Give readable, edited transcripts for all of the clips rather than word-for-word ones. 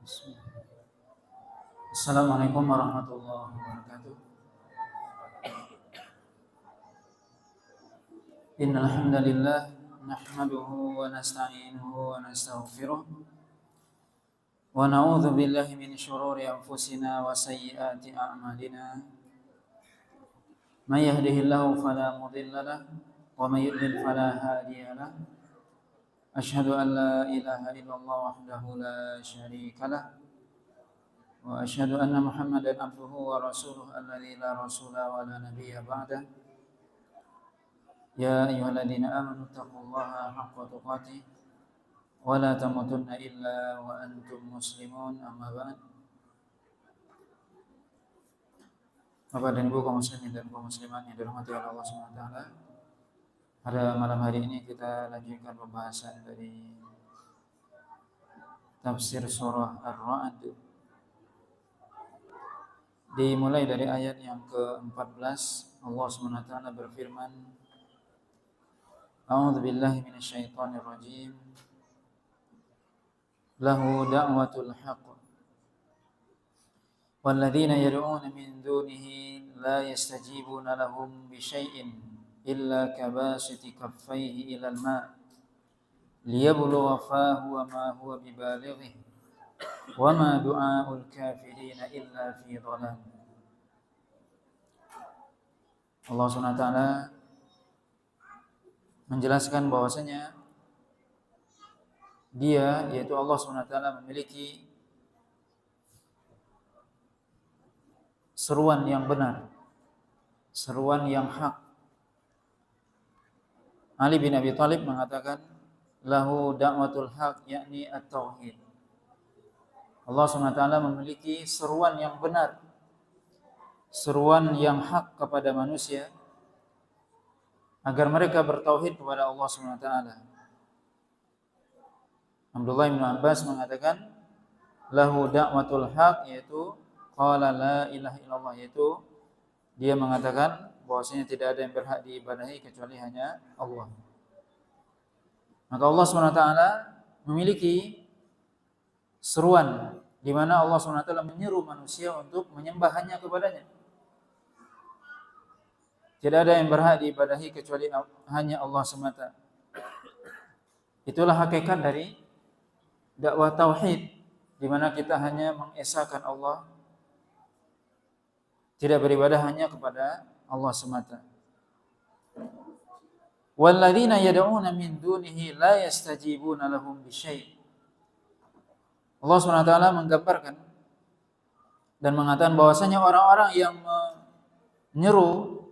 Bismillah. Assalamualaikum warahmatullahi wabarakatuh. Innal hamdalillah nahmaduhu wa nasta'inuhu wa nastaghfiruh wa na'udzu billahi min shururi anfusina wa sayyiati a'malina. May yahdihillahu fala mudilla lahu wa may yudlil fala hadiya lahu. Asyhadu an la ilaha illallah wahdahu la syarika lahu wa asyhadu anna Muhammadan abduhu wa rasuluhu alladzi la rasula wa la nabiyya ba'dah. Ya ayyuhalladzina amanu taqullaha haqqa tuqatih wa la tamutunna illa wa antum muslimun, amma ba'd. Bapak dan Ibu kaum muslimin dan kaum muslimat yang dirahmati oleh Allah Subhanahu wa taala. Pada malam hari ini kita lanjutkan pembahasan dari tafsir surah Ar-Ra'd. Dimulai dari ayat yang ke-14, Allah Subhanahu wa taala berfirman, A'udzu billahi minasyaitonir rajim. Lahu da'watul haqq. Walladzina yad'una min dunihi la yastajibuna lahum bisyai'in illa kabasiti kaffayhi ilal ma' liyabluwa fahu wa ma huwa bibalighi wa ma du'aul kafirina illa fi dhalal. Allah Subhanahu wa taala menjelaskan bahwasanya Dia, yaitu Allah Subhanahu wa taala, memiliki seruan yang benar, seruan yang hak. Ali bin Abi Thalib mengatakan, lahu da'watul haq, yakni at-tauhid. Allah Subhanahu wa taala memiliki seruan yang benar, seruan yang hak kepada manusia agar mereka bertauhid kepada Allah Subhanahu wa taala. Abdullah bin Abbas mengatakan, lahu da'watul haq, yaitu qala la ilaha illallah, yaitu dia mengatakan bahwasanya tidak ada yang berhak diibadahi kecuali hanya Allah. Maka Allah Subhanahu wa taala memiliki seruan di mana Allah Subhanahu wa taala menyeru manusia untuk menyembah hanya kepadanya. Tidak ada yang berhak diibadahi kecuali hanya Allah semata. Itulah hakikat dari dakwah tauhid, di mana kita hanya mengesahkan Allah, tidak beribadah hanya kepada Allah semata. Walladzina yad'una min dunihi la yastajibuna lahum bisyai'. Allah Subhanahu wa taala menggambarkan dan mengatakan bahwasanya orang-orang yang menyeru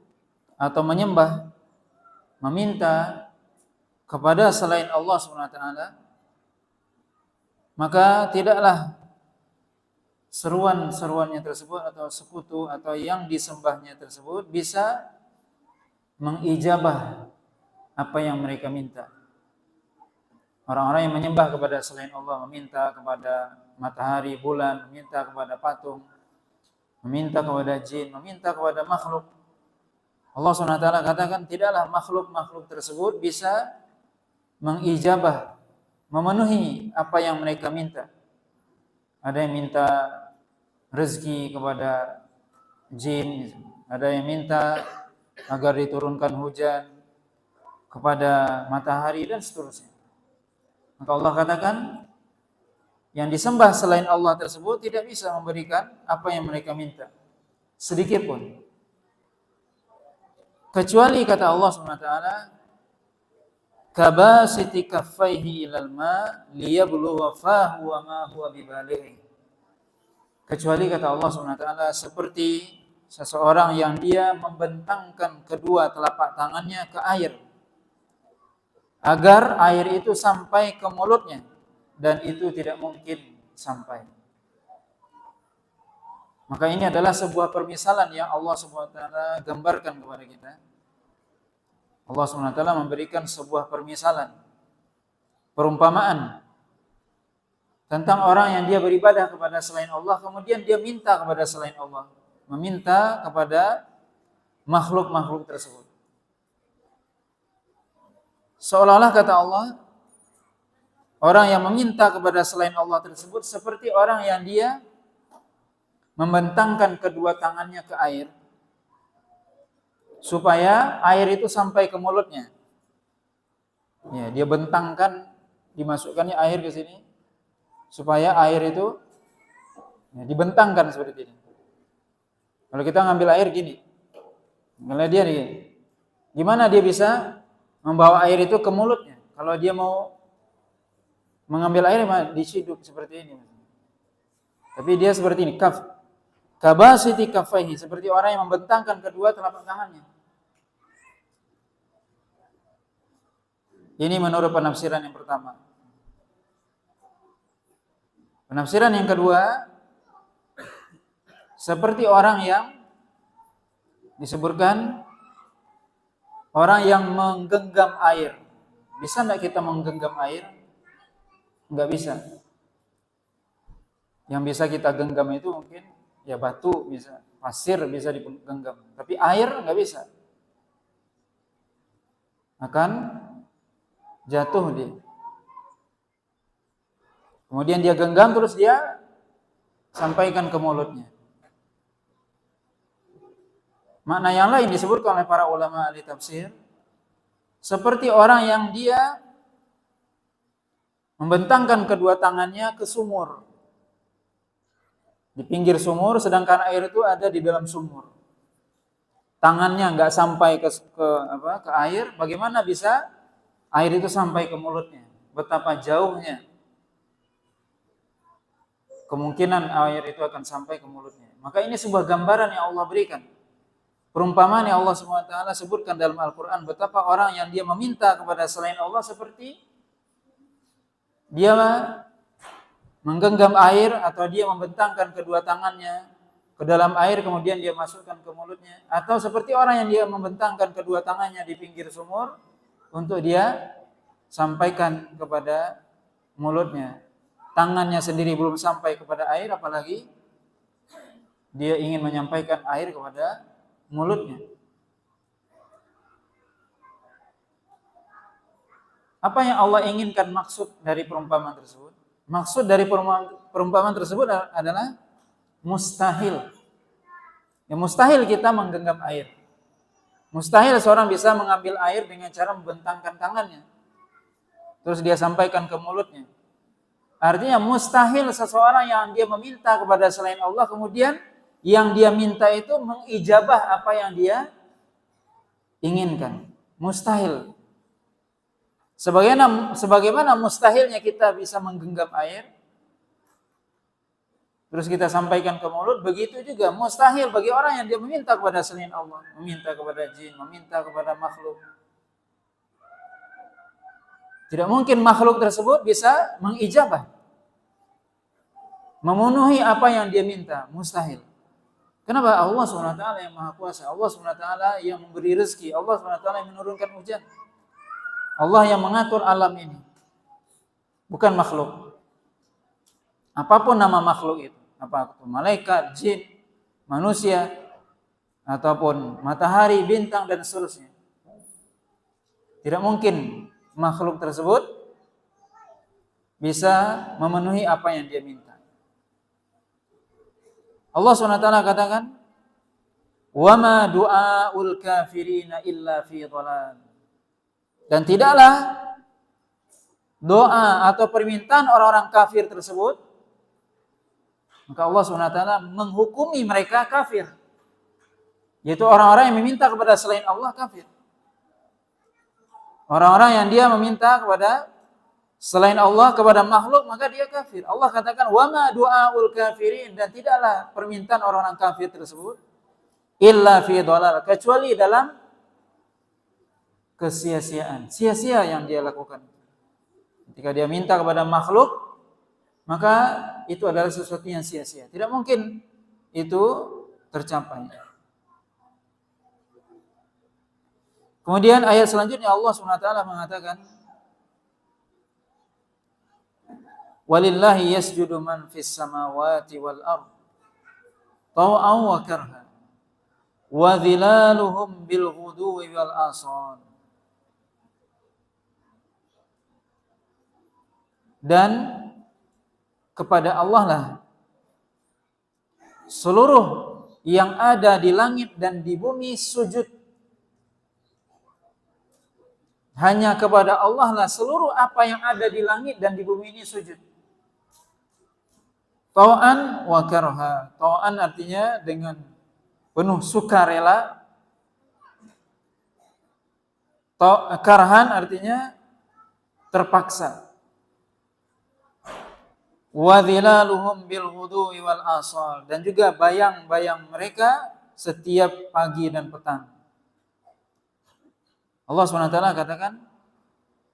atau menyembah, meminta kepada selain Allah Subhanahu wa taala, maka tidaklah seruan-seruannya tersebut atau sekutu atau yang disembahnya tersebut bisa mengijabah apa yang mereka minta. Orang-orang yang menyembah kepada selain Allah, meminta kepada matahari, bulan, meminta kepada patung, meminta kepada jin, meminta kepada makhluk, Allah SWT katakan tidaklah makhluk-makhluk tersebut bisa mengijabah, memenuhi apa yang mereka minta. Ada yang minta rezeki kepada jin, ada yang minta agar diturunkan hujan kepada matahari dan seterusnya. Maka Allah katakan yang disembah selain Allah tersebut tidak bisa memberikan apa yang mereka minta sedikit pun. Kecuali kata Allah SWT, kabasiti kaffaihi ilal ma liyabluwa fahu wa ma huwa bibalighi. Kecuali kata Allah SWT seperti seseorang yang dia membentangkan kedua telapak tangannya ke air agar air itu sampai ke mulutnya, dan itu tidak mungkin sampai. Maka ini adalah sebuah permisalan yang Allah SWT gambarkan kepada kita. Allah SWT memberikan sebuah permisalan, perumpamaan tentang orang yang dia beribadah kepada selain Allah, kemudian dia minta kepada selain Allah, meminta kepada makhluk-makhluk tersebut. Seolah-olah kata Allah, Orang yang meminta kepada selain Allah tersebut seperti orang yang dia membentangkan kedua tangannya ke air supaya air itu sampai ke mulutnya. Ya, dia bentangkan, dimasukkannya air ke sini supaya air itu ya, dibentangkan seperti ini. Kalau kita ngambil air gini, kalau dia gini, gimana dia bisa membawa air itu ke mulutnya? Kalau dia mau mengambil air diciduk seperti ini. Tapi dia seperti ini, kabasiti kaffaihi, seperti orang yang membentangkan kedua telapak tangannya. Ini menurut penafsiran yang pertama. Penafsiran yang kedua, seperti orang yang disebutkan orang yang menggenggam air. Bisa enggak kita menggenggam air? Enggak bisa. Yang bisa kita genggam itu mungkin ya batu bisa, pasir bisa digenggam, tapi air enggak bisa. Akan jatuh dia. Kemudian dia genggam terus dia sampaikan ke mulutnya. Makna yang lain disebutkan oleh para ulama ahli tafsir seperti orang yang dia membentangkan kedua tangannya ke sumur. Di pinggir sumur sedangkan air itu ada di dalam sumur. Tangannya enggak sampai ke air, bagaimana bisa air itu sampai ke mulutnya? Betapa jauhnya kemungkinan air itu akan sampai ke mulutnya. Maka ini sebuah gambaran yang Allah berikan. Perumpamaan yang Allah SWT sebutkan dalam Al-Quran betapa orang yang dia meminta kepada selain Allah seperti dia menggenggam air atau dia membentangkan kedua tangannya ke dalam air kemudian dia masukkan ke mulutnya, atau seperti orang yang dia membentangkan kedua tangannya di pinggir sumur untuk dia sampaikan kepada mulutnya. Tangannya sendiri belum sampai kepada air, apalagi dia ingin menyampaikan air kepada mulutnya. Apa yang Allah inginkan maksud dari perumpamaan tersebut? Maksud dari perumpamaan tersebut adalah mustahil. Ya, mustahil kita menggenggam air. Mustahil seorang bisa mengambil air dengan cara membentangkan tangannya. Terus dia sampaikan ke mulutnya. Artinya mustahil seseorang yang dia meminta kepada selain Allah kemudian yang dia minta itu mengijabah apa yang dia inginkan. Mustahil. Sebagaimana mustahilnya kita bisa menggenggam air, terus kita sampaikan ke mulut, begitu juga mustahil bagi orang yang dia meminta kepada selain Allah, meminta kepada jin, meminta kepada makhluk. Tidak mungkin makhluk tersebut bisa mengijabah, memenuhi apa yang dia minta, mustahil. Kenapa? Allah SWT yang Maha Kuasa, Allah SWT yang memberi rezeki, Allah SWT yang menurunkan hujan, Allah yang mengatur alam ini, bukan makhluk. Apapun nama makhluk itu, apa itu malaikat, jin, manusia, ataupun matahari, bintang dan seterusnya. Tidak mungkin makhluk tersebut bisa memenuhi apa yang dia minta. Allah SWT katakan, "Wa ma du'aul kafirina illa fi dhalal." Dan tidaklah doa atau permintaan orang-orang kafir tersebut, maka Allah SWT menghukumi mereka kafir. Yaitu orang-orang yang meminta kepada selain Allah kafir. Orang-orang yang dia meminta kepada selain Allah kepada makhluk, maka dia kafir. Allah katakan, "Wa ma du'aul kafirin," dan tidaklah permintaan orang-orang kafir tersebut illa fi dhalal, kecuali dalam kesia-siaan. Sia-sia yang dia lakukan. Ketika dia minta kepada makhluk, maka itu adalah sesuatu yang sia-sia. Tidak mungkin itu tercapai. Kemudian ayat selanjutnya Allah SWT mengatakan, "Walillahi yasjudu man fis samawati wal ard taw'an wa karha wa dhilaluhum bil ghuduwi wal asal." dan kepada Allah lah seluruh yang ada di langit dan di bumi sujud. Hanya kepada Allah lah seluruh apa yang ada di langit dan di bumi ini sujud. Ta'an wa karha. Ta'an artinya dengan penuh sukarela. Karhan artinya terpaksa. Wa dhilaluhum bil ghuduwi wal asal, dan juga bayang-bayang mereka setiap pagi dan petang. Allah SWT katakan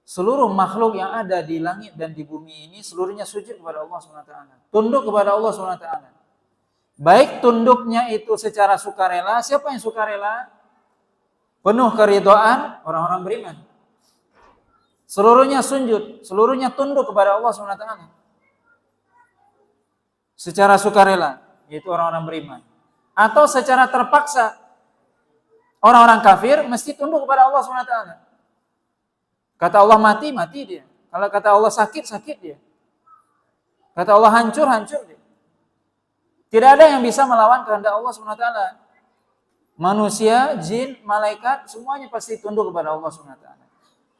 seluruh makhluk yang ada di langit dan di bumi ini seluruhnya sujud kepada Allah SWT, tunduk kepada Allah SWT. Baik tunduknya itu secara sukarela. Siapa yang sukarela? Penuh keridhaan orang-orang beriman. Seluruhnya sujud, seluruhnya tunduk kepada Allah SWT secara sukarela, yaitu orang-orang beriman. Atau secara terpaksa, orang-orang kafir mesti tunduk kepada Allah SWT. Kata Allah mati, mati dia. Kalau kata Allah sakit, sakit dia. Kata Allah hancur, hancur dia. Tidak ada yang bisa melawan kehendak Allah SWT. Manusia, jin, malaikat, semuanya pasti tunduk kepada Allah SWT.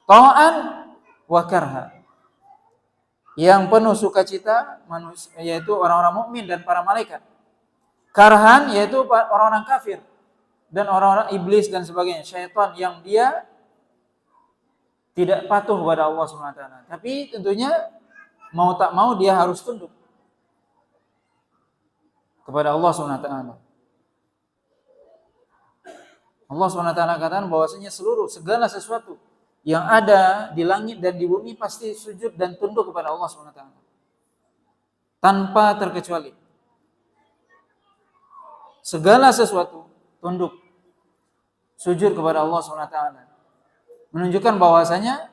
Ta'an wa karha. Yang penuh sukacita manusia, yaitu orang-orang mukmin dan para malaikat. Karhan yaitu orang-orang kafir dan orang-orang iblis dan sebagainya, syaitan yang dia tidak patuh kepada Allah SWT. Tapi tentunya mau tak mau dia harus tunduk kepada Allah SWT. Allah SWT katakan bahwasanya segala sesuatu yang ada di langit dan di bumi pasti sujud dan tunduk kepada Allah SWT. Tanpa terkecuali. Segala sesuatu tunduk, sujud kepada Allah SWT. Menunjukkan bahwasanya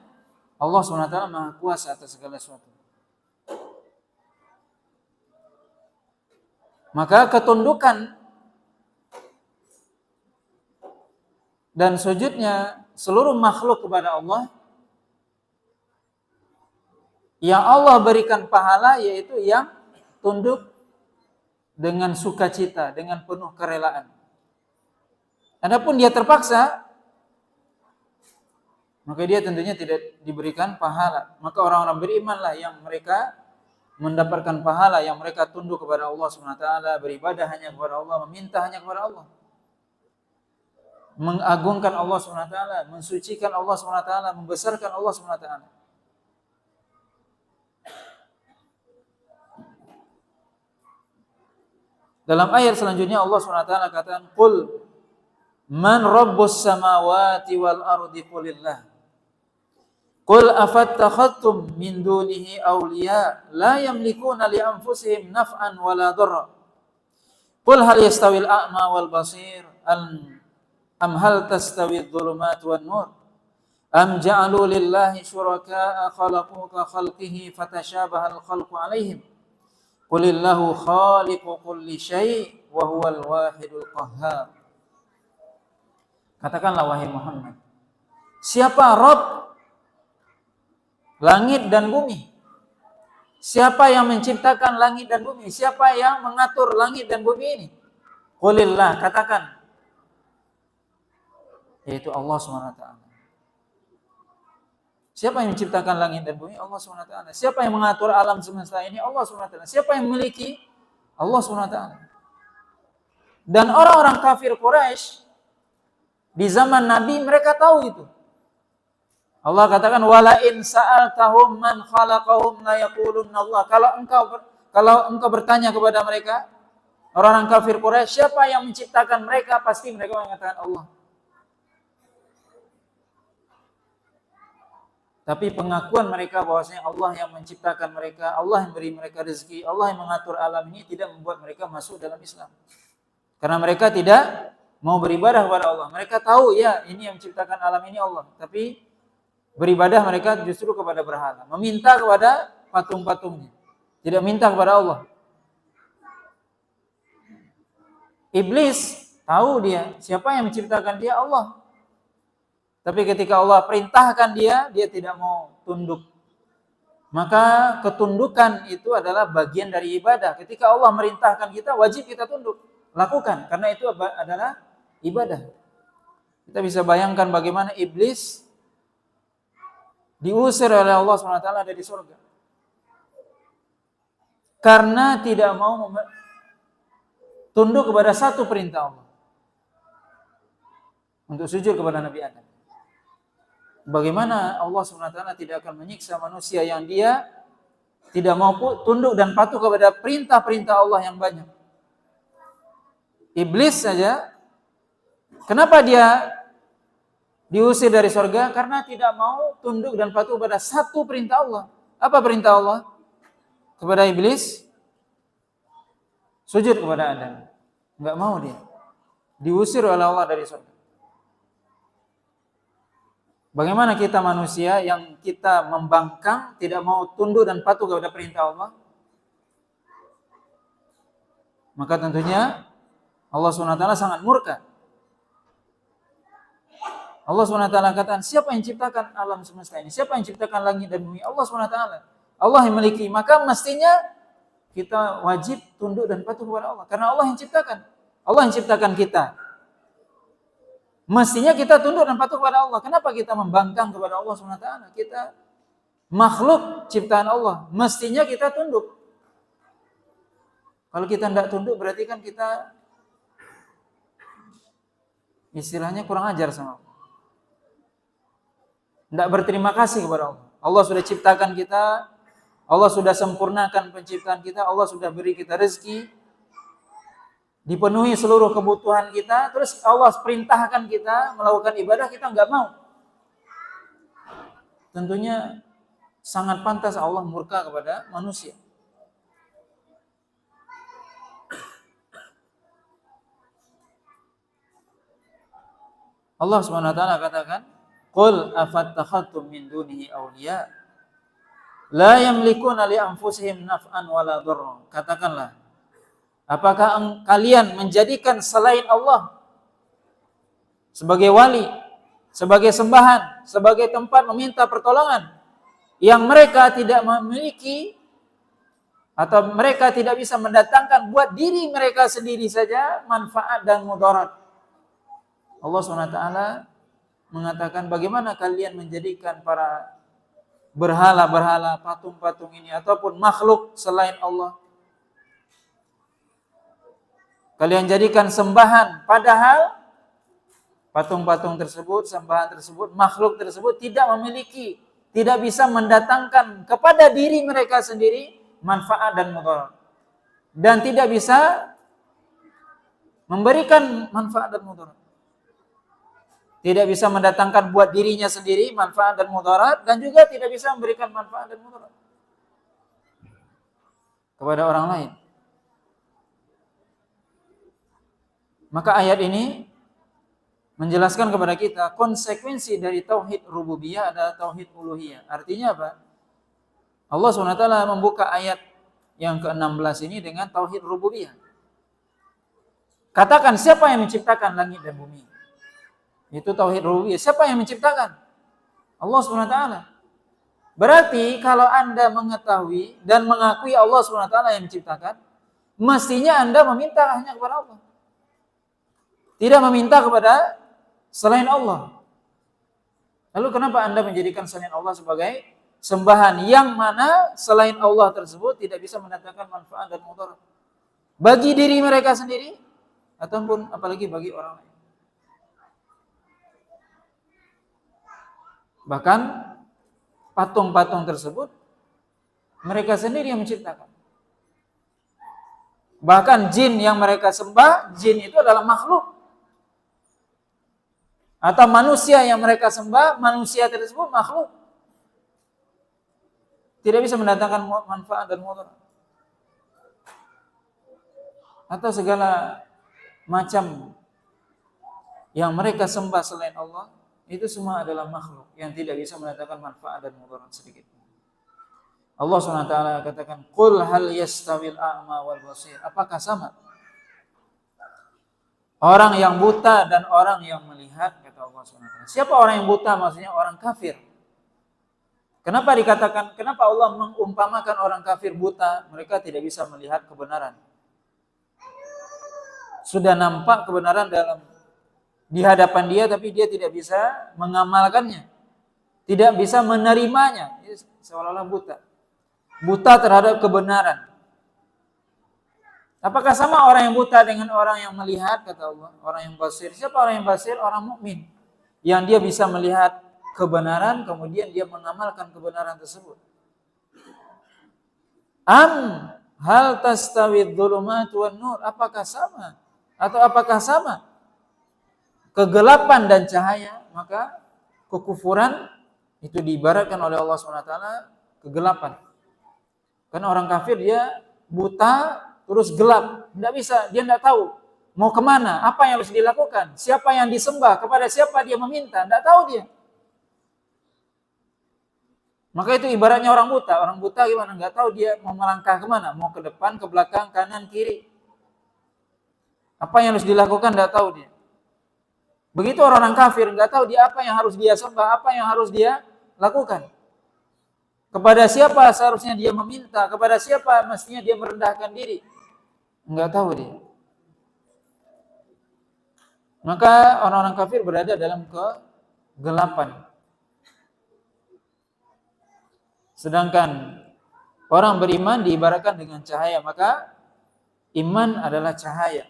Allah SWT Maha Kuasa atas segala sesuatu. Maka ketundukan dan sujudnya seluruh makhluk kepada Allah, yang Allah berikan pahala yaitu yang tunduk dengan sukacita, dengan penuh kerelaan. Adapun dia terpaksa, maka dia tentunya tidak diberikan pahala. Maka orang-orang berimanlah yang mereka mendapatkan pahala, yang mereka tunduk kepada Allah SWT, beribadah hanya kepada Allah, meminta hanya kepada Allah, mengagungkan Allah SWT, mensucikan Allah SWT, membesarkan Allah SWT. Dalam ayat selanjutnya Allah SWT katakan, Qul man rabbus samawati wal ardi qulillah. Qul afattakhadtum min dunihi awliya la yamlikuna li anfusihim naf'an wala dharra. Qul hal yastawil a'ma wal basir am hal tastawi adh-dhulumat wan nur am ja'alu lillahi syuraka'a khalaqu ka khalqihi fatashabaha al-khalqu 'alaihim qulillahu khaliqu kulli syai' wa huwal wahidul qahhar. Katakanlah wahai Muhammad, siapa Rabb langit dan bumi? Siapa yang menciptakan langit dan bumi? Siapa yang mengatur langit dan bumi ini? Qulillah, katakan, yaitu Allah SWT. Siapa yang menciptakan langit dan bumi? Allah SWT. Siapa yang mengatur alam semesta ini? Allah SWT. Siapa yang memiliki? Allah SWT. Dan orang-orang kafir Quraisy di zaman Nabi mereka tahu itu. Allah katakan wala in sa'altahum man khalaqahum la yaqulunna Allah. Kalau engkau bertanya kepada mereka, orang-orang kafir Quraisy, siapa yang menciptakan mereka? Pasti mereka mengatakan Allah. Tapi pengakuan mereka bahwasanya Allah yang menciptakan mereka, Allah yang beri mereka rezeki, Allah yang mengatur alam ini tidak membuat mereka masuk dalam Islam. Karena mereka tidak mau beribadah kepada Allah. Mereka tahu ya ini yang menciptakan alam ini Allah. Tapi beribadah mereka justru kepada berhala. Meminta kepada patung-patungnya. Tidak minta kepada Allah. Iblis tahu dia siapa yang menciptakan dia, Allah. Tapi ketika Allah perintahkan dia tidak mau tunduk. Maka ketundukan itu adalah bagian dari ibadah. Ketika Allah merintahkan kita, wajib kita tunduk. Lakukan, karena itu adalah ibadah. Kita bisa bayangkan bagaimana iblis diusir oleh Allah SWT dari surga. Karena tidak mau tunduk kepada satu perintah Allah. Untuk sujud kepada Nabi Adam. Bagaimana Allah SWT tidak akan menyiksa manusia yang dia tidak mau tunduk dan patuh kepada perintah-perintah Allah yang banyak. Iblis saja, kenapa dia diusir dari surga? Karena tidak mau tunduk dan patuh kepada satu perintah Allah. Apa perintah Allah kepada iblis? Sujud kepada Adam. Enggak mau dia. Diusir oleh Allah dari surga. Bagaimana kita manusia yang kita membangkang, tidak mau tunduk dan patuh kepada perintah Allah? Maka tentunya Allah SWT sangat murka. Allah SWT katakan, siapa yang ciptakan alam semesta ini? Siapa yang ciptakan langit dan bumi? Allah SWT. Allah yang memiliki. Maka mestinya kita wajib tunduk dan patuh kepada Allah. Karena Allah yang ciptakan. Allah yang ciptakan kita. Mestinya kita tunduk dan patuh kepada Allah. Kenapa kita membangkang kepada Allah SWT? Kita makhluk ciptaan Allah. Mestinya kita tunduk. Kalau kita tidak tunduk berarti kan kita istilahnya kurang ajar sama Allah. Tidak berterima kasih kepada Allah. Allah sudah ciptakan kita. Allah sudah sempurnakan penciptaan kita. Allah sudah beri kita rezeki. Dipenuhi seluruh kebutuhan kita, terus Allah perintahkan kita melakukan ibadah, kita nggak mau. Tentunya sangat pantas Allah murka kepada manusia. Allah Subhanahu wa taala katakan, "Qul afattakhadtum min dunihi awliya la yamlikuna li anfusihim naf'an wala dharra." Katakanlah, apakah kalian menjadikan selain Allah sebagai wali, sebagai sembahan, sebagai tempat meminta pertolongan yang mereka tidak memiliki atau mereka tidak bisa mendatangkan buat diri mereka sendiri saja manfaat dan mudarat? Allah SWT mengatakan, bagaimana kalian menjadikan para berhala-berhala, patung-patung ini ataupun makhluk selain Allah, kalian jadikan sembahan, padahal patung-patung tersebut, sembahan tersebut, makhluk tersebut tidak memiliki, tidak bisa mendatangkan kepada diri mereka sendiri manfaat dan mudarat, dan tidak bisa memberikan manfaat dan mudarat, tidak bisa mendatangkan buat dirinya sendiri manfaat dan mudarat, dan juga tidak bisa memberikan manfaat dan mudarat kepada orang lain. Maka ayat ini menjelaskan kepada kita konsekuensi dari tauhid rububiyah adalah tauhid uluhiyah. Artinya apa? Allah SWT membuka ayat yang ke-16 ini dengan tauhid rububiyah. Katakan, siapa yang menciptakan langit dan bumi? Itu tauhid rububiyah. Siapa yang menciptakan? Allah SWT. Berarti kalau Anda mengetahui dan mengakui Allah SWT yang menciptakan, mestinya Anda meminta hanya kepada Allah. Tidak meminta kepada selain Allah. Lalu kenapa Anda menjadikan selain Allah sebagai sembahan yang mana selain Allah tersebut tidak bisa mendatangkan manfaat dan mudarat bagi diri mereka sendiri ataupun apalagi bagi orang lain? Bahkan patung-patung tersebut mereka sendiri yang menciptakan. Bahkan jin yang mereka sembah, jin itu adalah makhluk. Atau manusia yang mereka sembah, manusia tersebut makhluk. Tidak bisa mendatangkan manfaat dan mudarat. Atau segala macam yang mereka sembah selain Allah, itu semua adalah makhluk yang tidak bisa mendatangkan manfaat dan mudarat sedikit. Allah SWT katakan, "Qul hal yastawil a'ma wal basir." Apakah sama orang yang buta dan orang yang melihat? Kata Allah SWT. Siapa orang yang buta? Maksudnya orang kafir. Kenapa Allah mengumpamakan orang kafir buta? Mereka tidak bisa melihat kebenaran. Sudah nampak kebenaran di hadapan dia, tapi dia tidak bisa mengamalkannya, tidak bisa menerimanya. Seolah-olah buta terhadap kebenaran. Apakah sama orang yang buta dengan orang yang melihat? Kata Allah, orang yang basir. Siapa orang yang basir? Orang mukmin, yang dia bisa melihat kebenaran, kemudian dia mengamalkan kebenaran tersebut. Hal tastawid dhulumat wan nur? Apakah sama? Atau apakah sama kegelapan dan cahaya? Maka kekufuran itu diibaratkan oleh Allah SWT kegelapan. Karena orang kafir dia buta terus gelap, tidak bisa, dia tidak tahu mau kemana, apa yang harus dilakukan, siapa yang disembah, kepada siapa dia meminta, tidak tahu dia. Maka itu ibaratnya orang buta. Orang buta gimana? Nggak tahu dia mau melangkah kemana, mau ke depan, ke belakang, kanan, kiri. Apa yang harus dilakukan tidak tahu dia. Begitu orang kafir, nggak tahu dia apa yang harus dia sembah, apa yang harus dia lakukan. Kepada siapa seharusnya dia meminta, kepada siapa mestinya dia merendahkan diri. Nggak tahu dia. Maka orang-orang kafir berada dalam kegelapan. Sedangkan orang beriman diibaratkan dengan cahaya. Maka iman adalah cahaya.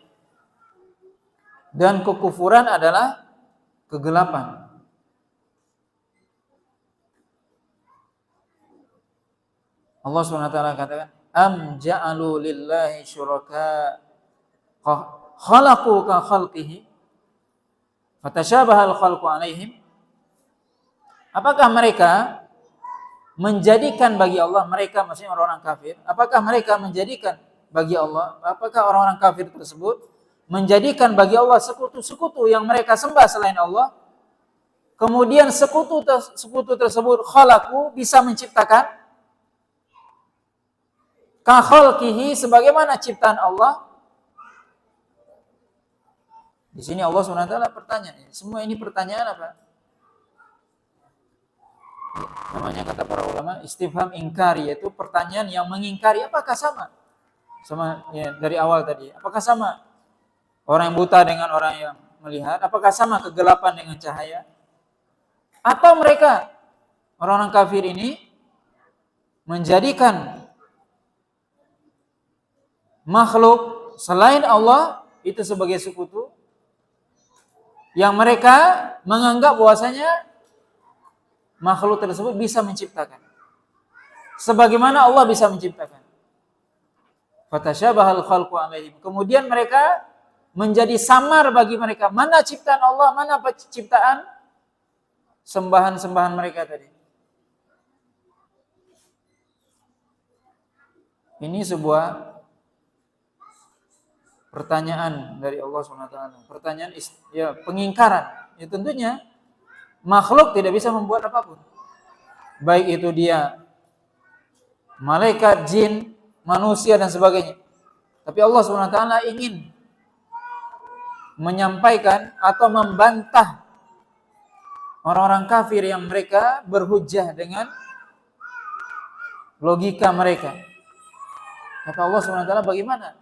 Dan kekufuran adalah kegelapan. Allah SWT katakan, am ja'alu lillahi syuraka khalaqu ka khalqihi fatashabaha al-khalqu alaihim. Apakah mereka menjadikan bagi Allah, mereka maksudnya orang-orang kafir, apakah mereka menjadikan bagi Allah, apakah orang-orang kafir tersebut menjadikan bagi Allah sekutu-sekutu yang mereka sembah selain Allah, kemudian sekutu tersebut khalaqu bisa menciptakan ka khalqihi sebagaimana ciptaan Allah. Di sini Allah SWT bertanya. Semua ini pertanyaan apa? Namanya kata para ulama istifham ingkari, yaitu pertanyaan yang mengingkari. Apakah sama ya, dari awal tadi? Apakah sama orang yang buta dengan orang yang melihat? Apakah sama kegelapan dengan cahaya? Atau mereka orang-orang kafir ini menjadikan makhluk selain Allah itu sebagai sekutu, yang mereka menganggap bahwasanya makhluk tersebut bisa menciptakan sebagaimana Allah bisa menciptakan. Fatashabahal khalqu alaihim. Kemudian mereka menjadi samar bagi mereka mana ciptaan Allah, mana ciptaan sembahan-sembahan mereka tadi. Ini sebuah pertanyaan dari Allah SWT. Pertanyaan ya pengingkaran. Ya tentunya makhluk tidak bisa membuat apapun. Baik itu dia malaikat, jin, manusia dan sebagainya. Tapi Allah SWT ingin menyampaikan atau membantah orang-orang kafir yang mereka berhujjah dengan logika mereka. Kata Allah SWT, bagaimana?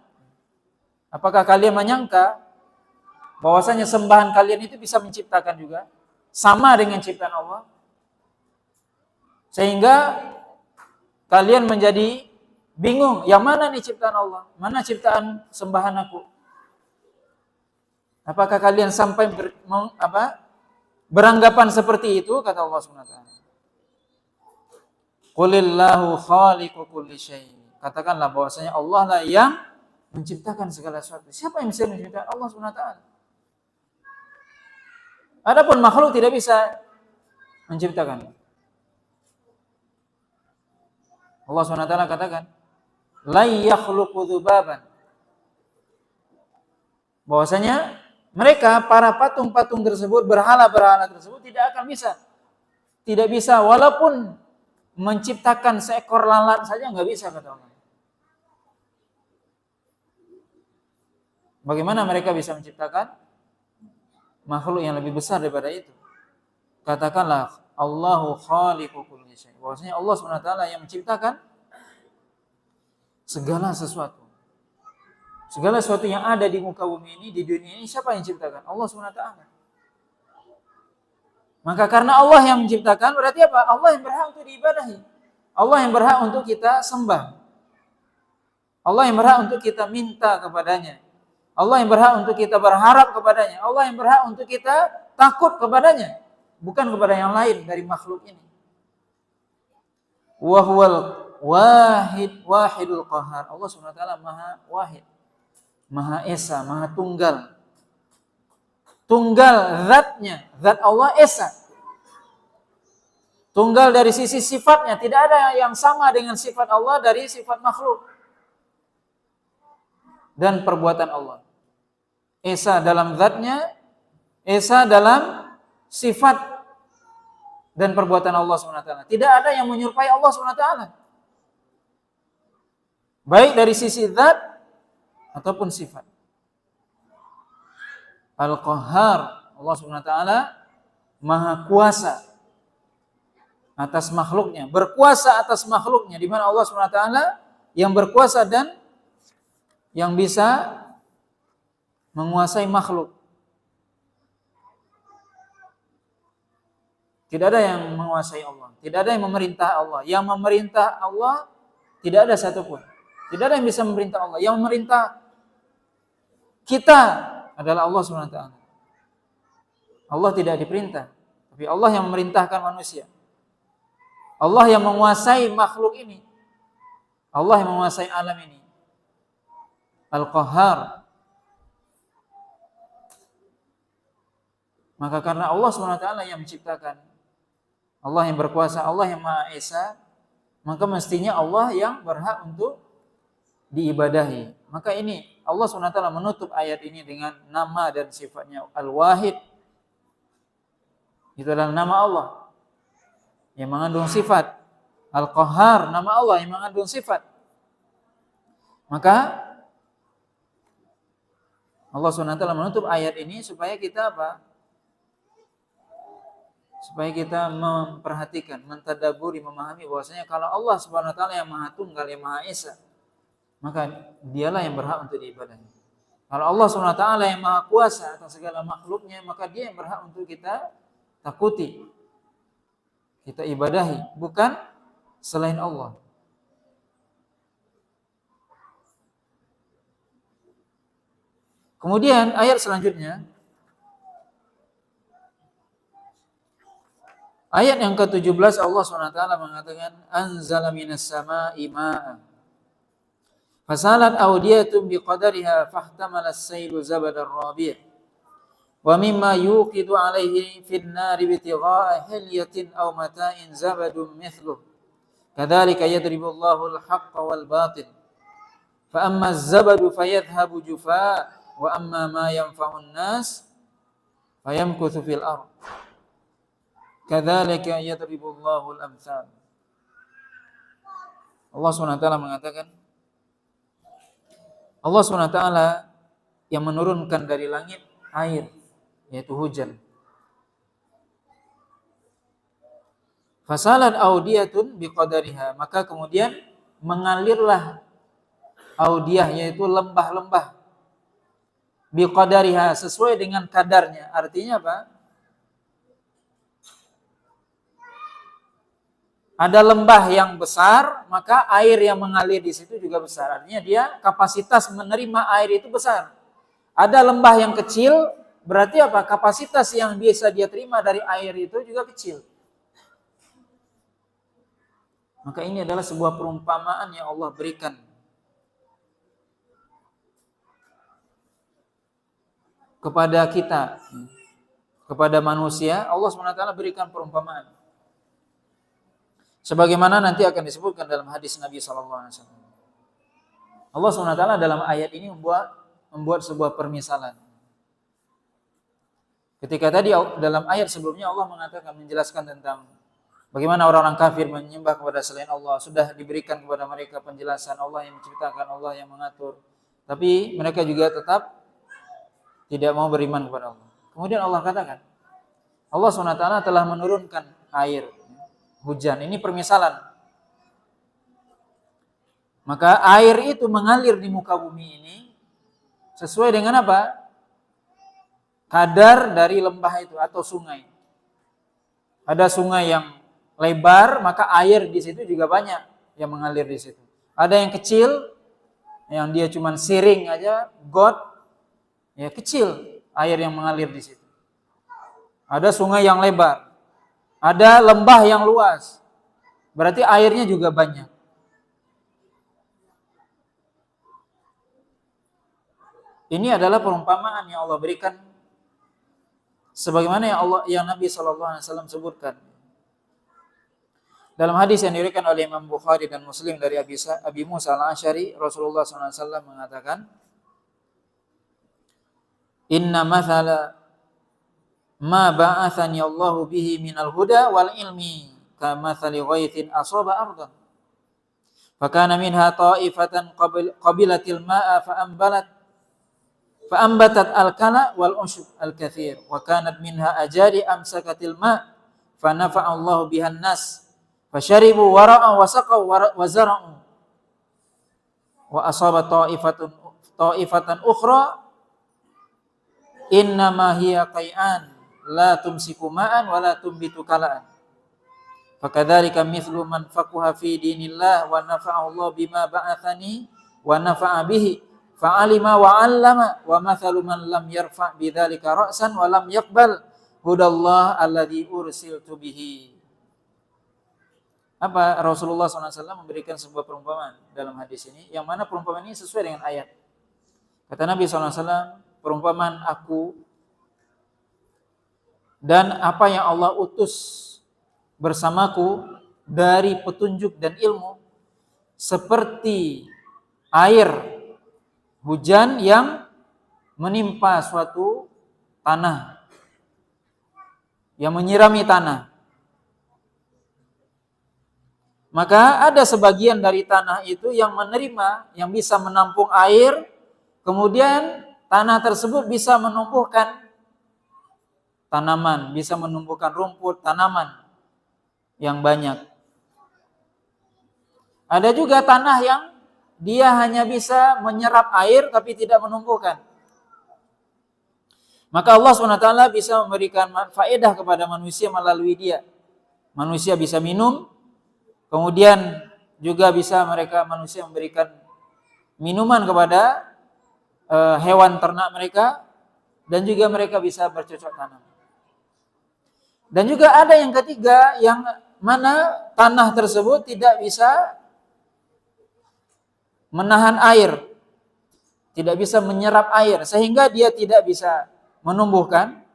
Apakah kalian menyangka bahwasanya sembahan kalian itu bisa menciptakan juga? Sama dengan ciptaan Allah? Sehingga kalian menjadi bingung, yang mana nih ciptaan Allah? Mana ciptaan sembahan aku? Apakah kalian sampai beranggapan seperti itu? Kata Allah SWT. Qulillahu khaliqu kulli syai'. Katakanlah bahwasanya Allah lah yang menciptakan segala sesuatu. Siapa yang bisa menciptakan? Allah SWT. Adapun makhluk tidak bisa menciptakan. Allah SWT katakan, la yakhluqu dzubaban. Bahwasanya mereka, para patung-patung tersebut, berhala-berhala tersebut tidak akan bisa. Tidak bisa, walaupun menciptakan seekor lalat saja nggak bisa, kata Allah. Bagaimana mereka bisa menciptakan makhluk yang lebih besar daripada itu? Katakanlah Allahu khaliqu kulli syai. Bahwasanya Allah SWT yang menciptakan segala sesuatu. Segala sesuatu yang ada di muka bumi ini, di dunia ini, siapa yang menciptakan? Allah SWT. Maka karena Allah yang menciptakan, berarti apa? Allah yang berhak untuk diibadahi. Allah yang berhak untuk kita sembah. Allah yang berhak untuk kita minta kepadanya. Allah yang berhak untuk kita berharap kepadanya. Allah yang berhak untuk kita takut kepadanya. Bukan kepada yang lain dari makhluk ini. Wa huwal wahidul qahar. Allah SWT maha wahid. Maha Esa, Maha Tunggal. Tunggal zatnya, zat Allah Esa. Tunggal dari sisi sifatnya, tidak ada yang sama dengan sifat Allah dari sifat makhluk. Dan perbuatan Allah. Esa dalam zatnya, Esa dalam sifat dan perbuatan Allah SWT. Tidak ada yang menyerupai Allah SWT. Baik dari sisi zat ataupun sifat. Al-Qahhar, Allah SWT Maha kuasa atas makhluknya, berkuasa atas makhluknya, di mana Allah SWT yang berkuasa dan yang bisa menguasai makhluk. Tidak ada yang menguasai Allah, tidak ada yang memerintah Allah. Yang memerintah Allah tidak ada satupun. Tidak ada yang bisa memerintah Allah. Yang memerintah kita adalah Allah SWT. Allah tidak diperintah, tapi Allah yang memerintahkan manusia. Allah yang menguasai makhluk ini. Allah yang menguasai alam ini. Al-Qahhar. Maka karena Allah SWT yang menciptakan, Allah yang berkuasa, Allah yang Maha Esa, maka mestinya Allah yang berhak untuk diibadahi. Maka ini Allah SWT menutup ayat ini dengan nama dan sifatnya Al-Wahid. Itu adalah nama Allah yang mengandung sifat. Al-Qahhar, nama Allah yang mengandung sifat. Maka Allah SWT menutup ayat ini supaya kita apa? Supaya kita memperhatikan, mentadaburi, memahami bahwasanya kalau Allah SWT yang Maha Tunggal, yang Maha Esa, maka dialah yang berhak untuk diibadahi. Kalau Allah SWT yang Maha Kuasa atas segala makhluknya, maka dia yang berhak untuk kita takuti, kita ibadahi, bukan selain Allah. Kemudian ayat selanjutnya, ayat yang ke-17, Allah SWT mengatakan, anzala minas sama'i ma'a fasalat awdiyatun biqadariha fahtamala as-sailu zabadar rabi' wa mimma yuqidu alaihi fin nari bitigha'a hilyatin aw mata'in zabadun mithluh kadzalika yadribu Allahu al-haqqa wal batil fa amma az-zabadu fayadhhabu jufaa wa amma ma yanfa'un nas fayamkuthu fil ardh kadzalika yadribu Allahu al-amthal. Allah SWT mengatakan, Allah SWT yang menurunkan dari langit air, yaitu hujan. Fasalat audiyatun biqadariha, maka kemudian mengalirlah audiyah, yaitu lembah-lembah, biqadariha, sesuai dengan kadarnya. Artinya apa? Ada lembah yang besar, maka air yang mengalir di situ juga besar. Artinya dia kapasitas menerima air itu besar. Ada lembah yang kecil, berarti apa? Kapasitas yang bisa dia terima dari air itu juga kecil. Maka ini adalah sebuah perumpamaan yang Allah berikan kepada kita, kepada manusia. Allah SWT berikan perumpamaan. Sebagaimana nanti akan disebutkan dalam hadis Nabi SAW. Allah SWT dalam ayat ini membuat sebuah permisalan. Ketika tadi dalam ayat sebelumnya Allah mengatakan, menjelaskan tentang bagaimana orang-orang kafir menyembah kepada selain Allah. Sudah diberikan kepada mereka penjelasan Allah yang menciptakan, Allah yang mengatur. Tapi mereka juga tetap tidak mau beriman kepada Allah. Kemudian Allah katakan, Allah SWT telah menurunkan air, hujan. Ini permisalan. Maka air itu mengalir di muka bumi ini sesuai dengan apa? Kadar dari lembah itu atau sungai. Ada sungai yang lebar, maka air di situ juga banyak yang mengalir di situ. Ada yang kecil, yang dia cuma siring aja, got, ya kecil air yang mengalir di situ. Ada sungai yang lebar, ada lembah yang luas, berarti airnya juga banyak. Ini adalah perumpamaan yang Allah berikan sebagaimana yang Nabi SAW sebutkan. Dalam hadis yang diriwayatkan oleh Imam Bukhari dan Muslim dari Abi Musa al-Asy'ari, Rasulullah SAW mengatakan, Inna mathala ma ba'athani Allahu bihi minal huda wal ilmi kamathali ghaithin asaba ardan. Fakana minha ta'ifatan qabilatil ma'a fa'ambatat al-kala wal ushub al-kathir. Wa kanat minha ajari amsakatil ma' fanafa'a Allahu bihan nas. Fasharibu wara'an wa saqaw wa zara'u. Wa asaba ta'ifatan ukhra innama hiya qai'an la tumsiku ma'an wa la tumbitu kala'an. Fakadzalika mithlu man faqaha fi dinillah wa nafa'ahu Allah bima ba'athani wa nafa'a bihi fa'alima wa 'allama wa mathalu man lam yarfa' bidzalika ra'san wa lam yaqbal hudallah alladzi ursiltu bihi. Apa Rasulullah SAW memberikan sebuah perumpamaan dalam hadis ini, yang mana perumpamaan ini sesuai dengan ayat. Kata Nabi SAW, perumpamaan aku dan apa yang Allah utus bersamaku dari petunjuk dan ilmu seperti air hujan yang menimpa suatu tanah, yang menyirami tanah. Maka ada sebagian dari tanah itu yang menerima, yang bisa menampung air, kemudian tanah tersebut bisa menumbuhkan tanaman, bisa menumbuhkan rumput, tanaman yang banyak. Ada juga tanah yang dia hanya bisa menyerap air tapi tidak menumbuhkan. Maka Allah SWT bisa memberikan faedah kepada manusia melalui dia. Manusia bisa minum, kemudian juga bisa manusia memberikan minuman kepada hewan ternak mereka, dan juga mereka bisa bercocok tanam. Dan juga ada yang ketiga, yang mana tanah tersebut tidak bisa menahan air, tidak bisa menyerap air, sehingga dia tidak bisa menumbuhkan.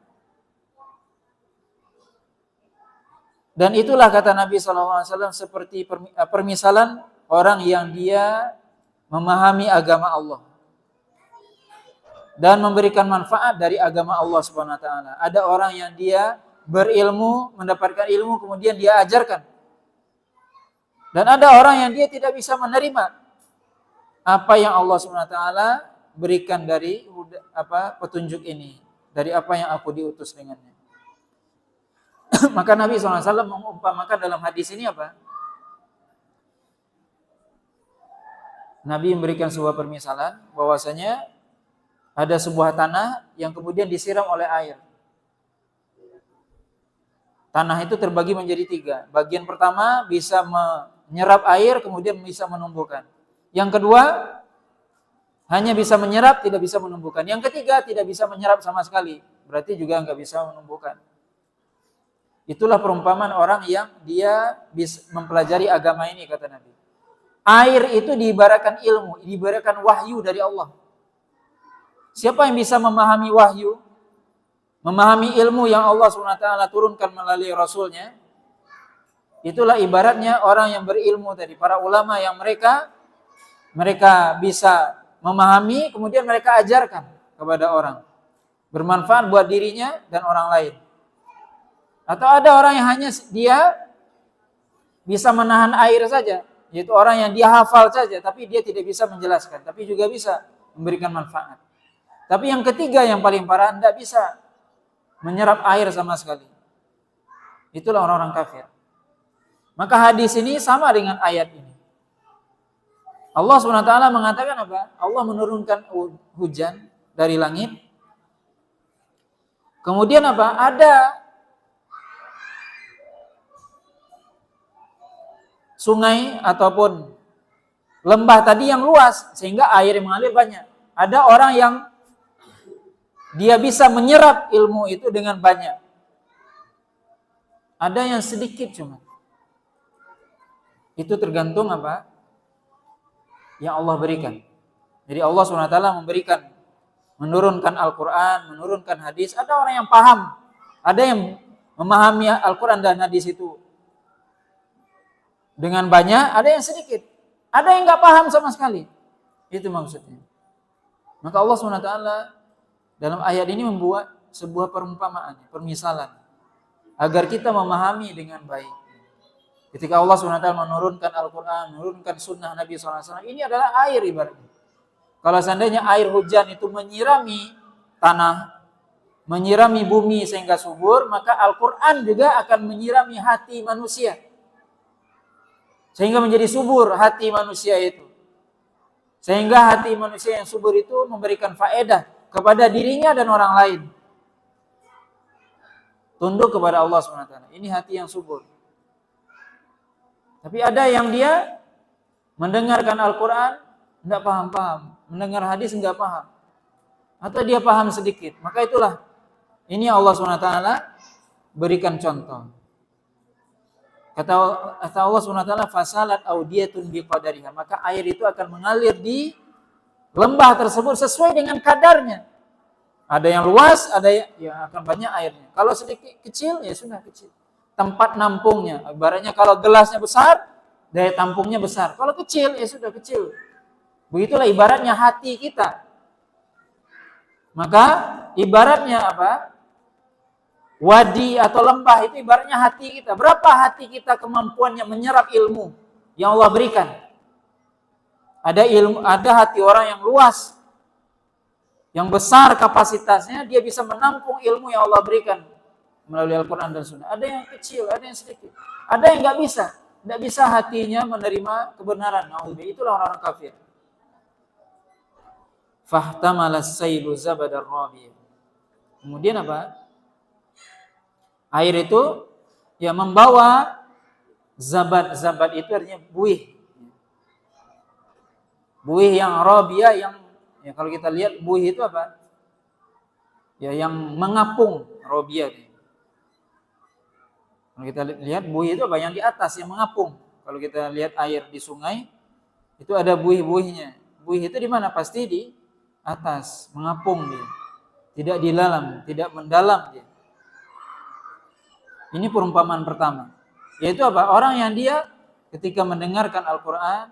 Dan itulah kata Nabi SAW seperti permisalan orang yang dia memahami agama Allah dan memberikan manfaat dari agama Allah Subhanahu wa taala. Ada orang yang dia berilmu, mendapatkan ilmu, kemudian dia ajarkan. Dan ada orang yang dia tidak bisa menerima apa yang Allah Subhanahu wa taala berikan dari petunjuk ini, dari apa yang aku diutus dengannya. Maka Nabi SAW mengumpamakan dalam hadis ini apa? Nabi memberikan sebuah permisalan bahwasanya ada sebuah tanah yang kemudian disiram oleh air. Tanah itu terbagi menjadi 3. Bagian pertama bisa menyerap air, kemudian bisa menumbuhkan. Yang kedua hanya bisa menyerap, tidak bisa menumbuhkan. Yang ketiga tidak bisa menyerap sama sekali, berarti juga nggak bisa menumbuhkan. Itulah perumpamaan orang yang dia bisa mempelajari agama ini, kata Nabi. Air itu diibaratkan ilmu, diibaratkan wahyu dari Allah. Siapa yang bisa memahami wahyu, memahami ilmu yang Allah SWT turunkan melalui Rasulnya, itulah ibaratnya orang yang berilmu tadi, para ulama yang mereka bisa memahami, kemudian mereka ajarkan kepada orang, bermanfaat buat dirinya dan orang lain. Atau ada orang yang hanya dia bisa menahan air saja, yaitu orang yang dia hafal saja, tapi dia tidak bisa menjelaskan, tapi juga bisa memberikan manfaat. Tapi yang ketiga yang paling parah, tidak bisa menyerap air sama sekali. Itulah orang-orang kafir. Maka hadis ini sama dengan ayat ini. Allah SWT mengatakan apa? Allah menurunkan hujan dari langit. Kemudian apa? Ada sungai ataupun lembah tadi yang luas sehingga air yang mengalir banyak. Ada orang yang dia bisa menyerap ilmu itu dengan banyak. Ada yang sedikit cuma. Itu tergantung apa? Yang Allah berikan. Jadi Allah SWT memberikan, menurunkan Al-Quran, menurunkan hadis. Ada orang yang paham. Ada yang memahami Al-Quran dan hadis itu dengan banyak, ada yang sedikit. Ada yang gak paham sama sekali. Itu maksudnya. Maka Allah SWT dalam ayat ini membuat sebuah perumpamaan, permisalan, agar kita memahami dengan baik. Ketika Allah SWT menurunkan Al-Quran, menurunkan sunnah Nabi SAW, ini adalah air ibaratnya. Kalau seandainya air hujan itu menyirami tanah, menyirami bumi sehingga subur, maka Al-Quran juga akan menyirami hati manusia. Sehingga menjadi subur hati manusia itu. Sehingga hati manusia yang subur itu memberikan faedah kepada dirinya dan orang lain. Tunduk kepada Allah SWT. Ini hati yang subur. Tapi ada yang dia mendengarkan Al-Quran tidak paham-paham, mendengar hadis tidak paham, atau dia paham sedikit. Maka itulah ini Allah SWT berikan contoh. Kata Allah SWT, fasalat audiyatun biqadariha, maka air itu akan mengalir di lembah tersebut sesuai dengan kadarnya. Ada yang luas, ada yang akan banyak airnya. Kalau sedikit kecil, ya sudah kecil. Tempat nampungnya, ibaratnya kalau gelasnya besar, daya tampungnya besar. Kalau kecil, ya sudah kecil. Begitulah ibaratnya hati kita. Maka ibaratnya apa? Wadi atau lembah itu ibaratnya hati kita. Berapa hati kita kemampuannya menyerap ilmu yang Allah berikan? Ada ilmu, ada hati orang yang luas, yang besar kapasitasnya, dia bisa menampung ilmu yang Allah berikan melalui Al-Quran dan Sunnah. Ada yang kecil, ada yang sedikit. Ada yang tidak bisa hatinya menerima kebenaran. Itulah orang-orang kafir. Fahtamalas sailu zabadar rabi. Kemudian apa? Air itu ya membawa zabat. Zabat itu artinya buih. Buih yang rabia, yang ya kalau kita lihat buih itu apa? Ya yang mengapung, rabia. Kalau kita lihat buih itu apa? Yang di atas, yang mengapung. Kalau kita lihat air di sungai, itu ada buih-buihnya. Buih itu di mana? Pasti di atas, mengapung dia. Tidak di dalam, tidak mendalam dia. Ini perumpamaan pertama. Yaitu apa? Orang yang dia ketika mendengarkan Al-Quran,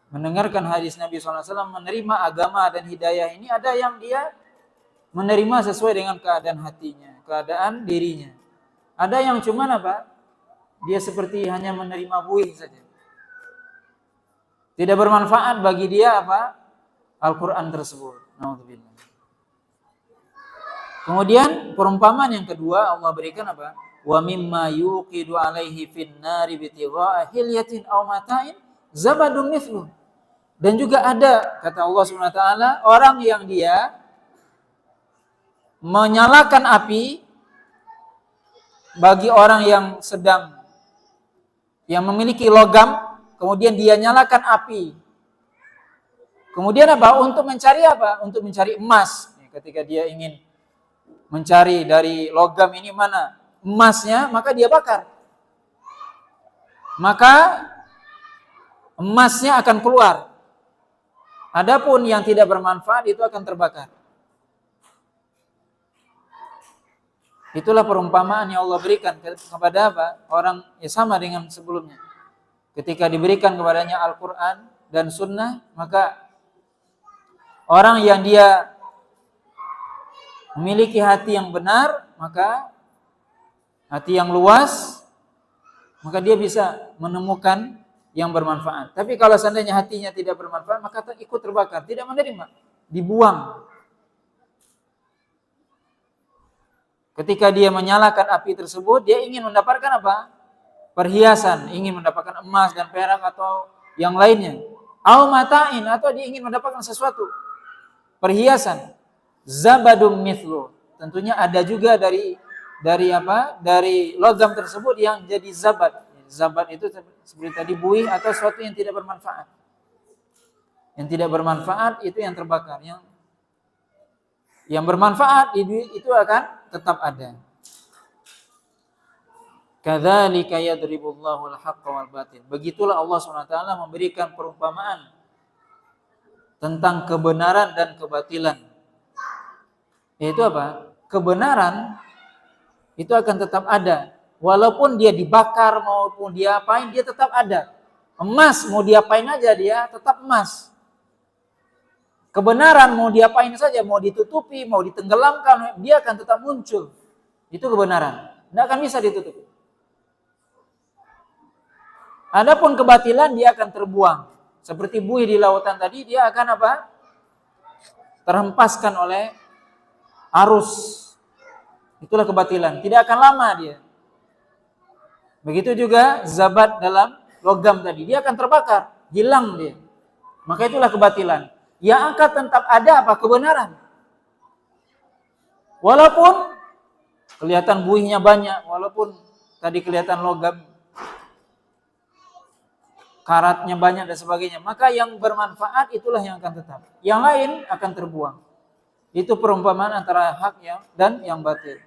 mendengarkan hadis Nabi SAW, menerima agama dan hidayah ini, ada yang dia menerima sesuai dengan keadaan hatinya, keadaan dirinya. Ada yang cuman apa? Dia seperti hanya menerima buih saja. Tidak bermanfaat bagi dia apa? Al-Quran tersebut. Na'udzubillah. Kemudian perumpamaan yang kedua Allah berikan apa? Wa mimma yuqidu alaihi fin nari bitigha'a hilyatin aw mata'in zabadun mithlu. Dan juga ada kata Allah SWT, orang yang dia menyalakan api bagi orang yang sedang yang memiliki logam, kemudian dia nyalakan api. Kemudian apa? Untuk mencari apa? Untuk mencari emas. Ketika dia ingin mencari dari logam ini mana emasnya, maka dia bakar. Maka emasnya akan keluar. Adapun yang tidak bermanfaat itu akan terbakar. Itulah perumpamaan yang Allah berikan kepada apa? Orang yang sama dengan sebelumnya. Ketika diberikan kepadanya Al-Quran dan Sunnah, maka orang yang dia memiliki hati yang benar, maka hati yang luas, maka dia bisa menemukan yang bermanfaat. Tapi kalau seandainya hatinya tidak bermanfaat, maka ikut terbakar, tidak menerima, dibuang. Ketika dia menyalakan api tersebut, dia ingin mendapatkan apa? Perhiasan, ingin mendapatkan emas dan perak atau yang lainnya. Au matain, atau dia ingin mendapatkan sesuatu, perhiasan. Zabadum mithlu. Tentunya ada juga dari apa? Dari logam tersebut yang jadi zabad. Zabad itu seperti tadi buih atau sesuatu yang tidak bermanfaat. Yang tidak bermanfaat itu yang terbakar. Yang bermanfaat itu akan tetap ada. Kadzalika yadribullahu al-haqqa wal batil. Begitulah Allah SWT memberikan perumpamaan tentang kebenaran dan kebatilan. Yaitu apa? Kebenaran itu akan tetap ada. Walaupun dia dibakar maupun dia apain, dia tetap ada. Emas mau diapain aja dia tetap emas. Kebenaran mau diapain saja, mau ditutupi, mau ditenggelamkan, dia akan tetap muncul. Itu kebenaran. Tidak akan bisa ditutupi. Adapun kebatilan dia akan terbuang. Seperti buih di lautan tadi, dia akan apa? Terhempaskan oleh arus. Itulah kebatilan. Tidak akan lama dia. Begitu juga zabat dalam logam tadi. Dia akan terbakar. Hilang dia. Maka itulah kebatilan. Yang akan tetap ada apa? Kebenaran. Walaupun kelihatan buihnya banyak. Walaupun tadi kelihatan logam, karatnya banyak dan sebagainya. Maka yang bermanfaat itulah yang akan tetap. Yang lain akan terbuang. Itu perumpamaan antara hak dan yang batil.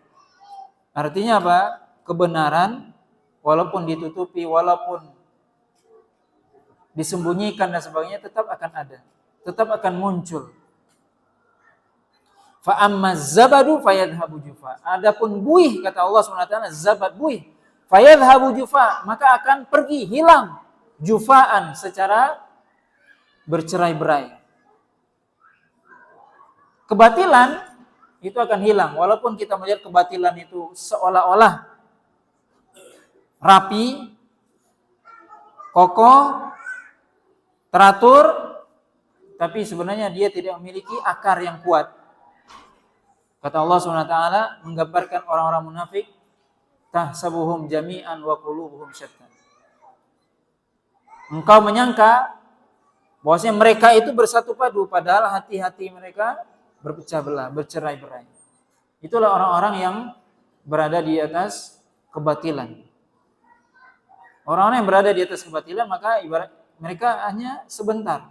Artinya apa? Kebenaran walaupun ditutupi, walaupun disembunyikan dan sebagainya tetap akan ada. Tetap akan muncul. Fa amma zabadu fayadhhabu jufa. Adapun buih kata Allah SWT, zabad buih, fayadhhabu jufa, maka akan pergi, hilang, jufaan secara bercerai-berai. Kebatilan itu akan hilang. Walaupun kita melihat kebatilan itu seolah-olah rapi, kokoh, teratur, tapi sebenarnya dia tidak memiliki akar yang kuat. Kata Allah SWT menggambarkan orang-orang munafik, tahsabuhum jami'an wa qulubuhum syatta. Engkau menyangka bahwasanya mereka itu bersatu padu, padahal hati-hati mereka berpecah belah, bercerai-berai. Itulah orang-orang yang berada di atas kebatilan. Orang-orang yang berada di atas kebatilan, maka ibarat mereka hanya sebentar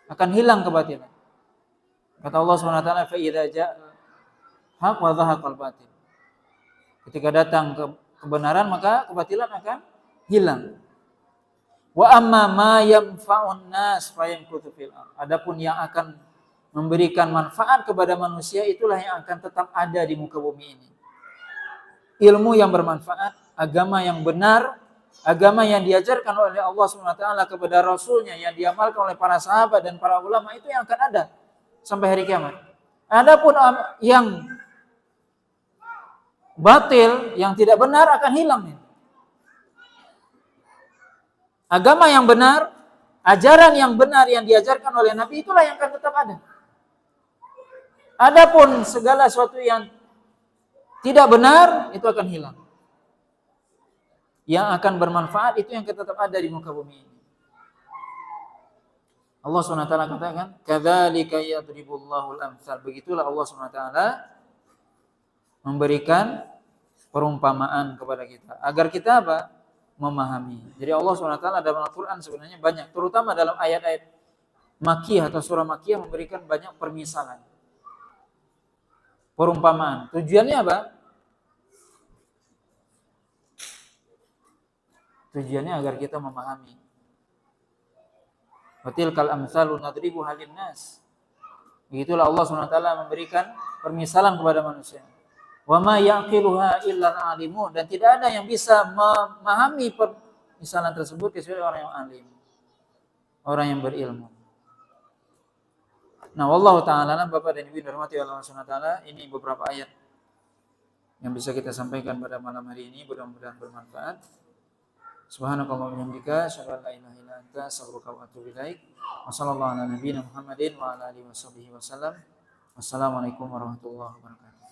akan hilang kebatilan. Kata Allah SWT, fa idza jaa haq wa dhahaqal batil. Ketika datang kebenaran, maka kebatilan akan hilang. Wa amma ma yanfa'un nas fayamkutu fil ardh. Adapun yang akan memberikan manfaat kepada manusia, itulah yang akan tetap ada di muka bumi ini. Ilmu yang bermanfaat, agama yang benar, agama yang diajarkan oleh Allah SWT kepada Rasulnya, yang diamalkan oleh para sahabat dan para ulama, itu yang akan ada sampai hari kiamat. Adapun yang batil, yang tidak benar akan hilang. Agama yang benar, ajaran yang benar yang diajarkan oleh Nabi, itulah yang akan tetap ada. Adapun segala sesuatu yang tidak benar, itu akan hilang. Yang akan bermanfaat itu yang tetap ada di muka bumi ini. Allah SWT katakan, kadzalika yadribullahu al-amsal. Begitulah Allah SWT memberikan perumpamaan kepada kita agar kita apa? Memahami. Jadi Allah SWT dalam Al-Quran sebenarnya banyak, terutama dalam ayat-ayat Makkiyah atau surah Makkiyah memberikan banyak permisalan, perumpamaan. Tujuannya apa? Tujuannya agar kita memahami. Wa tilkal amsalu nadribuha linnas. Begitulah Allah SWT memberikan permisalan kepada manusia. Wa ma yaqiluha illa al-alimun, dan tidak ada yang bisa memahami permisalan tersebut kecuali orang yang alim, orang yang berilmu. Nah, wallahu ta'ala alam. Bapak dan Ibu dirahmati Allah SWT, ini beberapa ayat yang bisa kita sampaikan pada malam hari ini, mudah-mudahan bermanfaat. Subhanakallahumma wa bihamdika, asyhadu an la ilaha illa anta, astaghfiruka wa atubu ilaik. Wa sallallahu ala nabiyyina Muhammadin wa ala alihi washabbihi wasallam. Wassalamualaikum warahmatullahi wabarakatuh.